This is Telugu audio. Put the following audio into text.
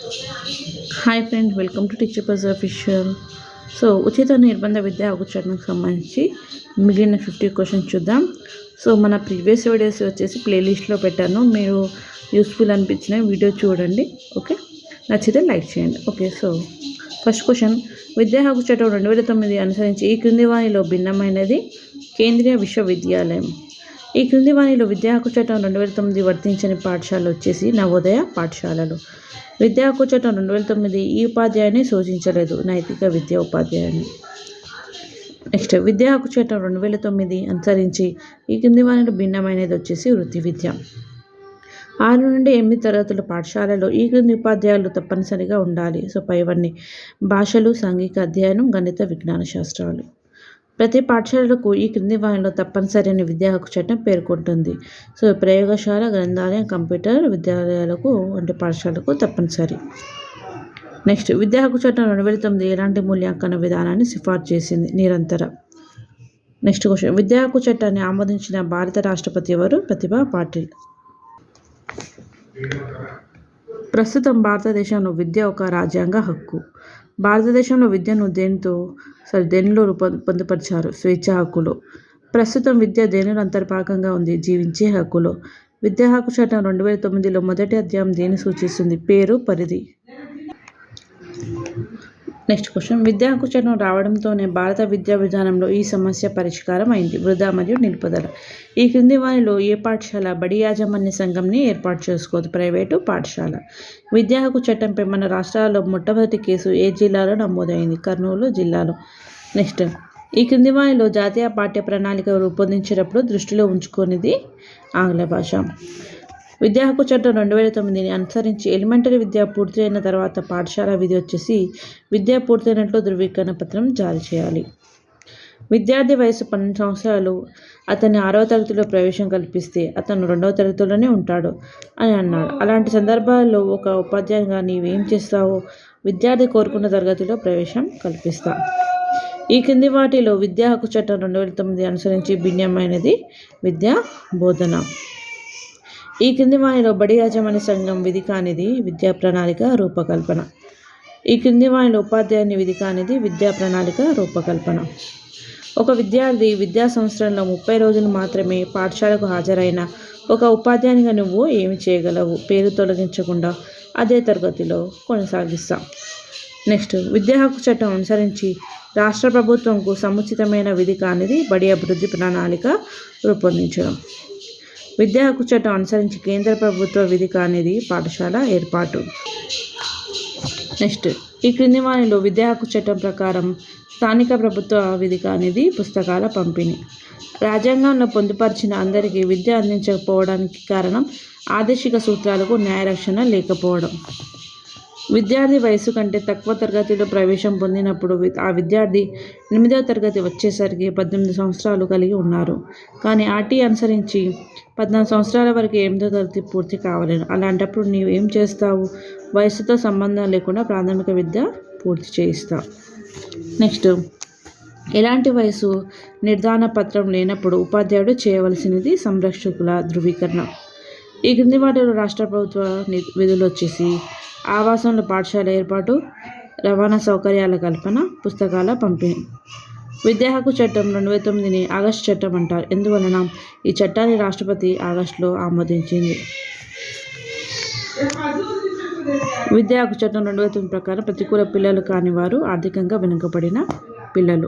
Hi friends, welcome to teacher buzz official. So ఉచిత నిర్బంధ విద్యా హక్కు చట్టానికి సంబంధించి మిగిలిన 50 క్వశ్చన్స్ చూద్దాం. సో మన ప్రీవియస్ వీడియోస్ వచ్చేసి ప్లేలిస్ట్లో పెట్టాను, మీరు యూస్ఫుల్ అనిపించిన వీడియో చూడండి. ఓకే, నచ్చితే లైక్ చేయండి. ఓకే, సో ఫస్ట్ క్వశ్చన్, విద్యా హక్కు చట్టం 2009 అనుసరించి ఈ క్రింది వాణిలో భిన్నమైనది కేంద్రీయ విశ్వవిద్యాలయం. ఈ క్రింది వాణిలో విద్యా హక్కు చట్టం 2009 వర్తించని పాఠశాలలు వచ్చేసి నవోదయ పాఠశాలలు. విద్యా హక్కు చట్టం 2009 ఈ ఉపాధ్యాయుని సూచించలేదు, నైతిక విద్యా ఉపాధ్యాయుని. నెక్స్ట్, విద్యా హక్కు చట్టం 2009 అనుసరించి ఈ కింది వానిలో భిన్నమైనది వచ్చేసి వృత్తి విద్య. 6 నుండి 8 తరగతుల పాఠశాలలో ఈ క్రింది ఉపాధ్యాయులు తప్పనిసరిగా ఉండాలి. సో పైవన్నీ భాషలు, సాంఘిక అధ్యయనం, గణిత, విజ్ఞాన శాస్త్రాలు. ప్రతి పాఠశాలకు ఈ క్రింది వానిలో తప్పనిసరి అని విద్యా హక్కు చట్టం పేర్కొంటుంది. సో ప్రయోగశాల, గ్రంథాలయం, కంప్యూటర్ విద్యాలయాలకు అంటే పాఠశాలకు తప్పనిసరి. నెక్స్ట్, విద్యా హక్కు చట్టం 2009 ఎలాంటి మూల్యాంకన విధానాన్ని సిఫార్సు చేసింది? నిరంతర. నెక్స్ట్ క్వశ్చన్, విద్యా హక్కు చట్టాన్ని ఆమోదించిన భారత రాష్ట్రపతి ఎవరు? ప్రతిభా పాటిల్. ప్రస్తుతం భారతదేశంలో విద్య ఒక రాజ్యాంగ హక్కు. భారతదేశంలో విద్యను దేనిలో పొందుపరిచారు? స్వేచ్ఛ హక్కులో. ప్రస్తుతం విద్య దేనిలో అంతర్భాగంగా ఉంది? జీవించే హక్కులో. విద్యా హక్కు చట్టం 2009లో మొదటి అధ్యాయం దేన్ని సూచిస్తుంది? పేరు, పరిధి. నెక్స్ట్ క్వశ్చన్, విద్యా హక్కు చట్టం రావడంతోనే భారత విద్యా విధానంలో ఈ సమస్య పరిష్కారం అయింది. వృధా మరియు నిలుపుదల. ఈ క్రింది వానిలో ఏ పాఠశాల బడి యాజమాన్య సంఘంని ఏర్పాటు చేసుకోదు? ప్రైవేటు పాఠశాల. విద్యా హక్కు చట్టంపై మన రాష్ట్రాల్లో మొట్టమొదటి కేసు ఏ జిల్లాలో నమోదైంది? కర్నూలు జిల్లాలో. నెక్స్ట్, ఈ క్రింది వానిలో జాతీయ పాఠ్య ప్రణాళిక రూపొందించేటప్పుడు దృష్టిలో ఉంచుకునేది ఆంగ్ల భాష. విద్యా హక్కు చట్టం 2009 అనుసరించి ఎలిమెంటరీ విద్య పూర్తయిన తర్వాత పాఠశాల విధి వచ్చేసి విద్య పూర్తయినట్లు ధృవీకరణ పత్రం జారీ చేయాలి. విద్యార్థి వయసు 12 సంవత్సరాలు, అతన్ని 6వ తరగతిలో ప్రవేశం కల్పిస్తే అతను 2వ తరగతిలోనే ఉంటాడు అని అన్నాడు. అలాంటి సందర్భాల్లో ఒక ఉపాధ్యాయునిగా నీవేం చేస్తావో? విద్యార్థి కోరుకున్న తరగతిలో ప్రవేశం కల్పిస్తా. ఈ కింది వాటిలో విద్యా హక్కు చట్టం 2009 అనుసరించి భిన్నమైనది విద్యా బోధన. ఈ క్రింది వానిలో బడి యాజమాన్య సంఘం విధి కానిది విద్యా ప్రణాళిక రూపకల్పన. ఈ క్రింది వానిలో ఉపాధ్యాయుని విధి కానిది విద్యా ప్రణాళిక రూపకల్పన. ఒక విద్యార్థి విద్యా సంవత్సరంలో 30 రోజులు మాత్రమే పాఠశాలకు హాజరైన ఒక ఉపాధ్యాయునిగా నువ్వు ఏమి చేయగలవు? పేరు తొలగించకుండా అదే తరగతిలో కొనసాగిస్తాం. నెక్స్ట్, విద్యా హక్కు చట్టం అనుసరించి రాష్ట్ర ప్రభుత్వంకు సముచితమైన విధి కానిది బడి అభివృద్ధి ప్రణాళిక రూపొందించడం. విద్యా హక్కు చట్టం అనుసరించి కేంద్ర ప్రభుత్వ విధి కానిది పాఠశాల ఏర్పాటు. నెక్స్ట్, ఈ క్రింది వానిలో విద్యా హక్కు చట్టం ప్రకారం స్థానిక ప్రభుత్వ విధి కానిది పుస్తకాల పంపిణీ. రాజ్యాంగంలో పొందుపరిచిన అందరికీ విద్య అందించకపోవడానికి కారణం ఆదేశిక సూత్రాలకు న్యాయరక్షణ లేకపోవడం. విద్యార్థి వయసు కంటే తక్కువ తరగతిలో ప్రవేశం పొందినప్పుడు ఆ విద్యార్థి 8వ తరగతి వచ్చేసరికి 18 సంవత్సరాలు కలిగి ఉన్నారు. కానీ ఆర్టీ అనుసరించి 14 సంవత్సరాల వరకు 8వ తరగతి పూర్తి కావలేను. అలాంటప్పుడు నీవు ఏం చేస్తావు? వయసుతో సంబంధం లేకుండా ప్రాథమిక విద్య పూర్తి చేయిస్తావు. నెక్స్ట్, ఎలాంటి వయసు నిర్ధారణ పత్రం లేనప్పుడు ఉపాధ్యాయుడు చేయవలసినది సంరక్షకుల ధృవీకరణ. ఈ క్రింది వాటిలో రాష్ట్ర ప్రభుత్వ విధులు వచ్చేసి ఆవాసంలో పాఠశాల ఏర్పాటు, రవాణా సౌకర్యాల కల్పన, పుస్తకాల పంపిణీ. విద్యా హక్కు చట్టం 2009 ఆగస్టు చట్టం అంటారు. ఎందువలన? ఈ చట్టాన్ని రాష్ట్రపతి ఆగస్టులో ఆమోదించింది. విద్యా హక్కు చట్టం 2009 ప్రకారం ప్రతికూల పిల్లలు కాని వారు ఆర్థికంగా వెనుకబడిన పిల్లలు.